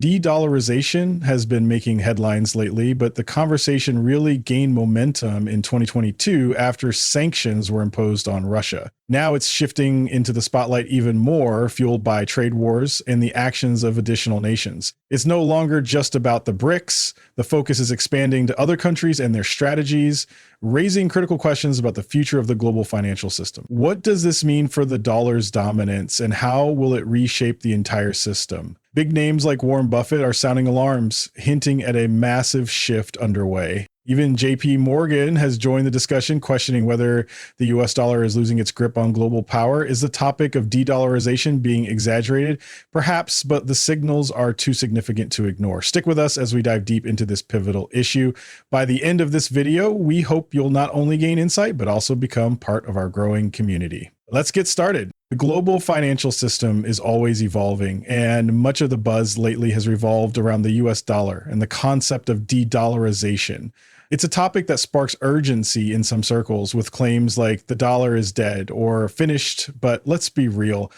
De-dollarization has been making headlines lately, but the conversation really gained momentum in 2022 after sanctions were imposed on Russia. Now it's shifting into the spotlight even more, fueled by trade wars and the actions of additional nations. It's no longer just about the BRICS. The focus is expanding to other countries and their strategies, raising critical questions about the future of the global financial system. What does this mean for the dollar's dominance, and how will it reshape the entire system? Big names like Warren Buffett are sounding alarms, hinting at a massive shift underway. Even JP Morgan has joined the discussion, questioning whether the US dollar is losing its grip on global power. Is the topic of de-dollarization being exaggerated? Perhaps, but the signals are too significant to ignore. Stick with us as we dive deep into this pivotal issue. By the end of this video, we hope you'll not only gain insight, but also become part of our growing community. Let's get started. The global financial system is always evolving, and much of the buzz lately has revolved around the US dollar and the concept of de-dollarization. It's a topic that sparks urgency in some circles, with claims like the dollar is dead or finished, but let's be real.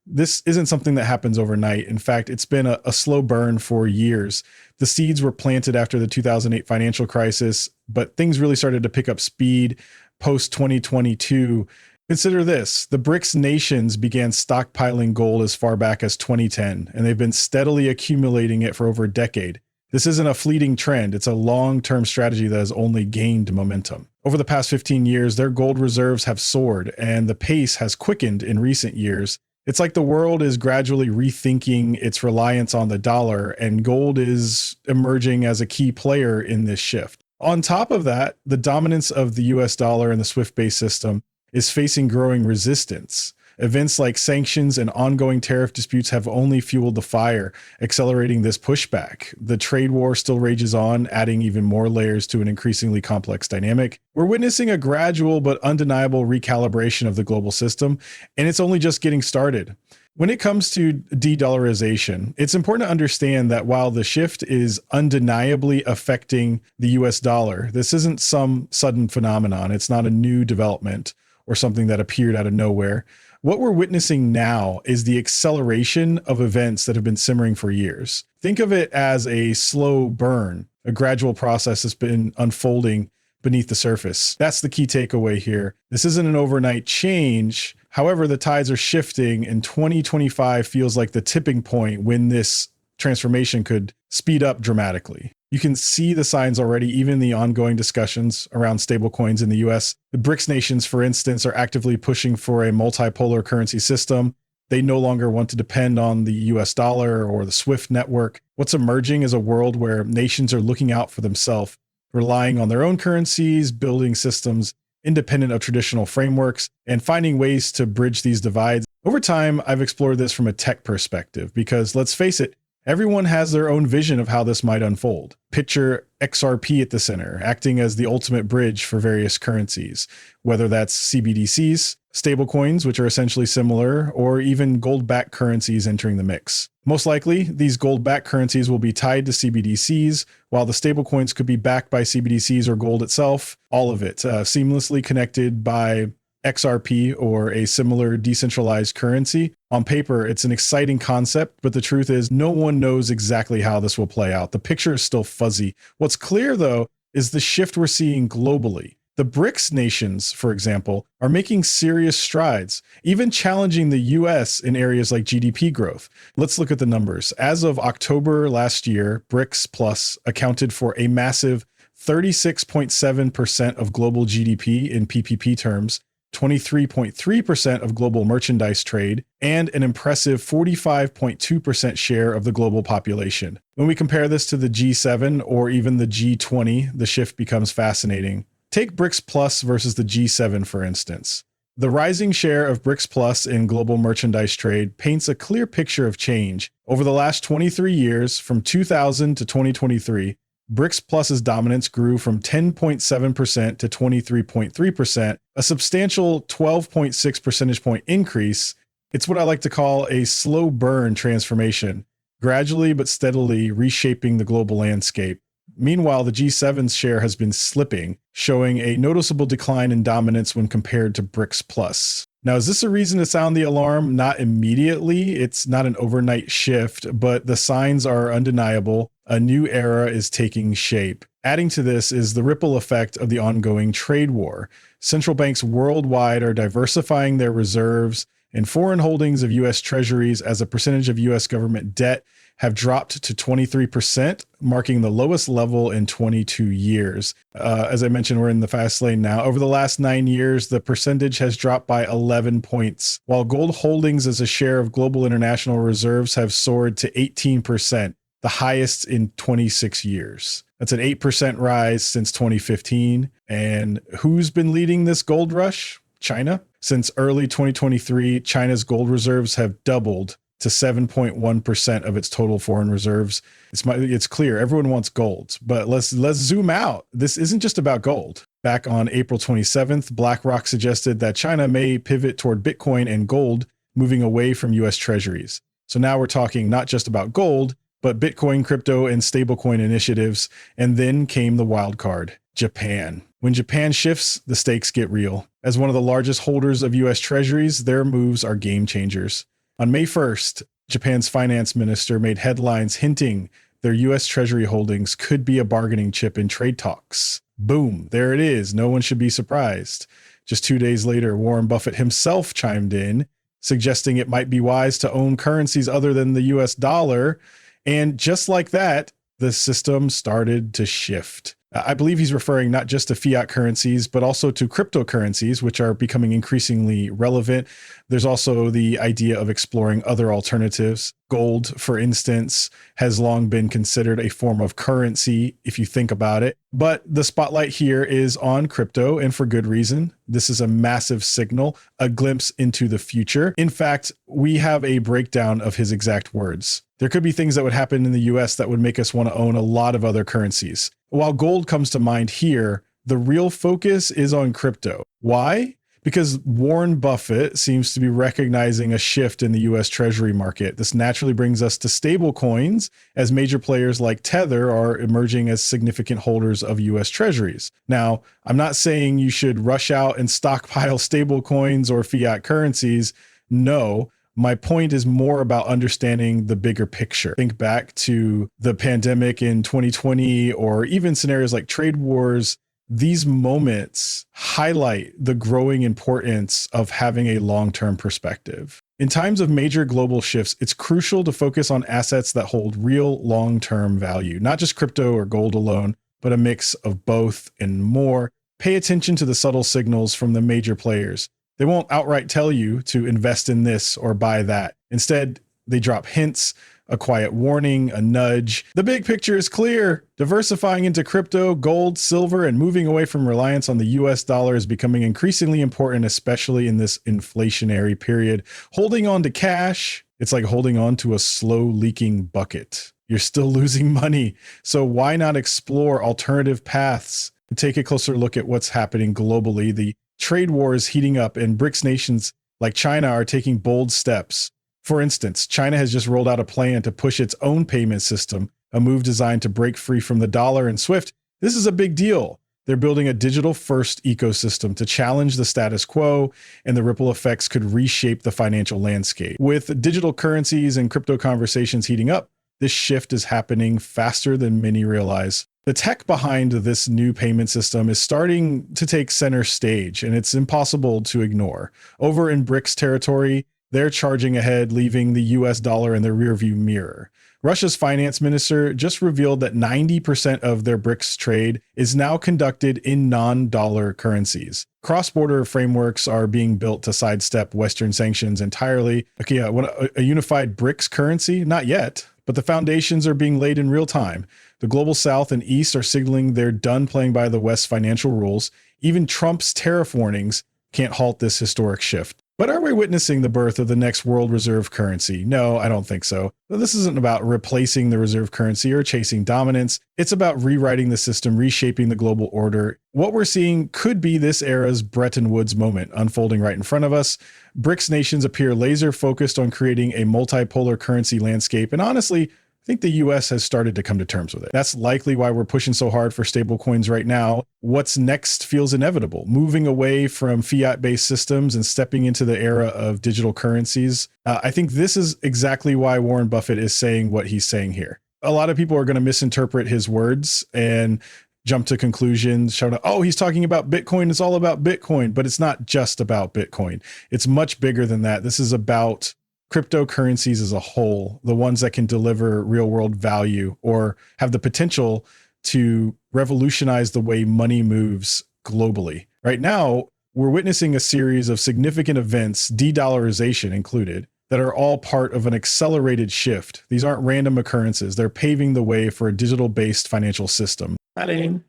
This isn't something that happens overnight. In fact, it's been a slow burn for years. The seeds were planted after the 2008 financial crisis, but things really started to pick up speed post-2022. Consider this: the BRICS nations began stockpiling gold as far back as 2010, and they've been steadily accumulating it for over a decade. This isn't a fleeting trend, it's a long-term strategy that has only gained momentum. Over the past 15 years, their gold reserves have soared, and the pace has quickened in recent years. It's like the world is gradually rethinking its reliance on the dollar, and gold is emerging as a key player in this shift. On top of that, the dominance of the US dollar in the SWIFT-based system is facing growing resistance. Events like sanctions and ongoing tariff disputes have only fueled the fire, accelerating this pushback. The trade war still rages on, adding even more layers to an increasingly complex dynamic. We're witnessing a gradual but undeniable recalibration of the global system, and it's only just getting started. When it comes to de-dollarization, it's important to understand that while the shift is undeniably affecting the US dollar, this isn't some sudden phenomenon. It's not a new development or something that appeared out of nowhere. What we're witnessing now is the acceleration of events that have been simmering for years. Think of it as a slow burn, a gradual process that's been unfolding beneath the surface. That's the key takeaway here. This isn't an overnight change. However, the tides are shifting, and 2025 feels like the tipping point when this transformation could speed up dramatically. You can see the signs already, even in the ongoing discussions around stablecoins in the US. The BRICS nations, for instance, are actively pushing for a multipolar currency system. They no longer want to depend on the US dollar or the SWIFT network. What's emerging is a world where nations are looking out for themselves, relying on their own currencies, building systems independent of traditional frameworks, and finding ways to bridge these divides. Over time, I've explored this from a tech perspective because, let's face it, everyone has their own vision of how this might unfold. Picture XRP at the center, acting as the ultimate bridge for various currencies, whether that's CBDCs, stablecoins, which are essentially similar, or even gold-backed currencies entering the mix. Most likely, these gold-backed currencies will be tied to CBDCs, while the stablecoins could be backed by CBDCs or gold itself, all of it seamlessly connected by XRP or a similar decentralized currency. On paper, it's an exciting concept, but the truth is no one knows exactly how this will play out. The picture is still fuzzy. What's clear, though, is the shift we're seeing globally. The BRICS nations, for example, are making serious strides, even challenging the US in areas like GDP growth. Let's look at the numbers. As of October last year, BRICS Plus accounted for a massive 36.7% of global GDP in PPP terms, 23.3% of global merchandise trade, and an impressive 45.2% share of the global population. When we compare this to the G7 or even the G20, the shift becomes fascinating. Take BRICS Plus versus the G7, for instance. The rising share of BRICS Plus in global merchandise trade paints a clear picture of change. Over the last 23 years, from 2000 to 2023, BRICS Plus's dominance grew from 10.7% to 23.3%, a substantial 12.6 percentage point increase. It's what I like to call a slow burn transformation, gradually but steadily reshaping the global landscape. Meanwhile, the G7's share has been slipping, showing a noticeable decline in dominance when compared to BRICS Plus. Now, is this a reason to sound the alarm? Not immediately. It's not an overnight shift, but the signs are undeniable. A new era is taking shape. Adding to this is the ripple effect of the ongoing trade war. Central banks worldwide are diversifying their reserves, and foreign holdings of U.S. treasuries as a percentage of U.S. government debt have dropped to 23%, marking the lowest level in 22 years. As I mentioned, we're in the fast lane now. Over the last 9 years, the percentage has dropped by 11 points, while gold holdings as a share of global international reserves have soared to 18%, the highest in 26 years. That's an 8% rise since 2015. And who's been leading this gold rush? China. Since early 2023, China's gold reserves have doubled to 7.1% of its total foreign reserves. It's clear everyone wants gold, but let's zoom out. This isn't just about gold. Back on April 27th, BlackRock suggested that China may pivot toward Bitcoin and gold, moving away from US treasuries. So now we're talking not just about gold, but Bitcoin, crypto, and stablecoin initiatives. And then came the wild card, Japan. When Japan shifts, the stakes get real. As one of the largest holders of US treasuries, their moves are game changers. On May 1st, Japan's finance minister made headlines hinting their U.S. Treasury holdings could be a bargaining chip in trade talks. Boom, there it is. No one should be surprised. Just 2 days later, Warren Buffett himself chimed in, suggesting it might be wise to own currencies other than the U.S. dollar. And just like that, the system started to shift. I believe he's referring not just to fiat currencies, but also to cryptocurrencies, which are becoming increasingly relevant. There's also the idea of exploring other alternatives. Gold, for instance, has long been considered a form of currency, if you think about it. But the spotlight here is on crypto, and for good reason. This is a massive signal, a glimpse into the future. In fact, we have a breakdown of his exact words. There could be things that would happen in the US that would make us want to own a lot of other currencies. While gold comes to mind here, the real focus is on crypto. Why? Because Warren Buffett seems to be recognizing a shift in the US Treasury market. This naturally brings us to stable coins, as major players like Tether are emerging as significant holders of US Treasuries. Now, I'm not saying you should rush out and stockpile stable coins or fiat currencies. No. My point is more about understanding the bigger picture. Think back to the pandemic in 2020, or even scenarios like trade wars. These moments highlight the growing importance of having a long-term perspective. In times of major global shifts, it's crucial to focus on assets that hold real long-term value, not just crypto or gold alone, but a mix of both and more. Pay attention to the subtle signals from the major players. They won't outright tell you to invest in this or buy that. Instead, they drop hints, a quiet warning, a nudge. The big picture is clear. Diversifying into crypto, gold, silver, and moving away from reliance on the US dollar is becoming increasingly important, especially in this inflationary period. Holding on to cash, it's like holding on to a slow leaking bucket. You're still losing money. So why not explore alternative paths and take a closer look at what's happening globally? The trade war is heating up, and BRICS nations like China are taking bold steps. For instance, China has just rolled out a plan to push its own payment system, a move designed to break free from the dollar and SWIFT. This is a big deal. They're building a digital-first ecosystem to challenge the status quo, and the ripple effects could reshape the financial landscape. With digital currencies and crypto conversations heating up, this shift is happening faster than many realize. The tech behind this new payment system is starting to take center stage, and it's impossible to ignore. Over in BRICS territory, they're charging ahead, leaving the US dollar in their rearview mirror. Russia's finance minister just revealed that 90% of their BRICS trade is now conducted in non-dollar currencies. Cross-border frameworks are being built to sidestep Western sanctions entirely. Okay, a unified BRICS currency? Not yet, but the foundations are being laid in real time. The global South and East are signaling they're done playing by the West's financial rules. Even Trump's tariff warnings can't halt this historic shift. But are we witnessing the birth of the next world reserve currency? No, I don't think so. This isn't about replacing the reserve currency or chasing dominance. It's about rewriting the system, reshaping the global order. What we're seeing could be this era's Bretton Woods moment unfolding right in front of us. BRICS nations appear laser focused on creating a multipolar currency landscape. And honestly, I think the US has started to come to terms with it. That's likely why we're pushing so hard for stablecoins right now. What's next feels inevitable. Moving away from fiat-based systems and stepping into the era of digital currencies. I think this is exactly why Warren Buffett is saying what he's saying here. A lot of people are going to misinterpret his words and jump to conclusions, showing, oh, he's talking about Bitcoin. It's all about Bitcoin, but it's not just about Bitcoin. It's much bigger than that. This is about cryptocurrencies as a whole, the ones that can deliver real world value or have the potential to revolutionize the way money moves globally. Right now, we're witnessing a series of significant events, de-dollarization included, that are all part of an accelerated shift. These aren't random occurrences. They're paving the way for a digital-based financial system.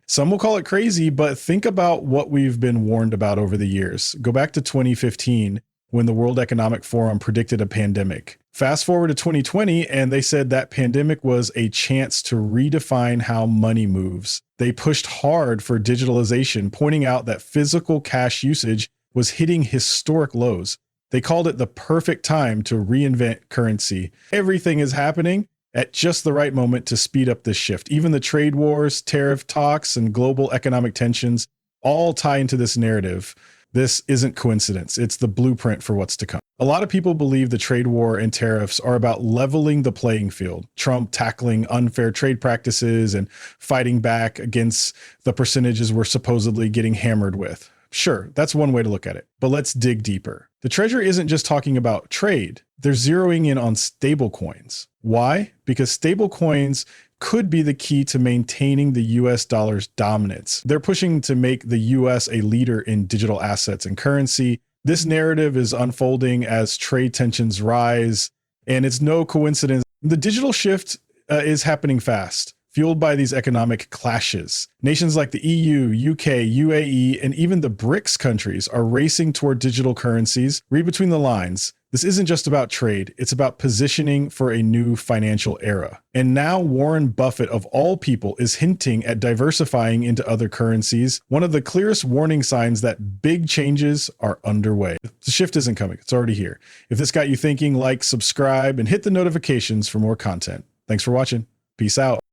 Some will call it crazy, but think about what we've been warned about over the years. Go back to 2015, when the World Economic Forum predicted a pandemic. Fast forward to 2020, and they said that pandemic was a chance to redefine how money moves. They pushed hard for digitalization, pointing out that physical cash usage was hitting historic lows. They called it the perfect time to reinvent currency. Everything is happening at just the right moment to speed up this shift. Even the trade wars, tariff talks, and global economic tensions all tie into this narrative. This isn't coincidence. It's the blueprint for what's to come. A lot of people believe the trade war and tariffs are about leveling the playing field, Trump tackling unfair trade practices and fighting back against the percentages we're supposedly getting hammered with. Sure, that's one way to look at it, but let's dig deeper. The Treasury isn't just talking about trade. They're zeroing in on stablecoins. Why? Because stablecoins could be the key to maintaining the US dollar's dominance. They're pushing to make the US a leader in digital assets and currency. This narrative is unfolding as trade tensions rise, and it's no coincidence. The digital shift is happening fast, fueled by these economic clashes. Nations like the EU, UK, UAE, and even the BRICS countries are racing toward digital currencies. Read between the lines. This isn't just about trade. It's about positioning for a new financial era. And now Warren Buffett, of all people, is hinting at diversifying into other currencies. One of the clearest warning signs that big changes are underway. The shift isn't coming. It's already here. If this got you thinking, like, subscribe, and hit the notifications for more content. Thanks for watching. Peace out.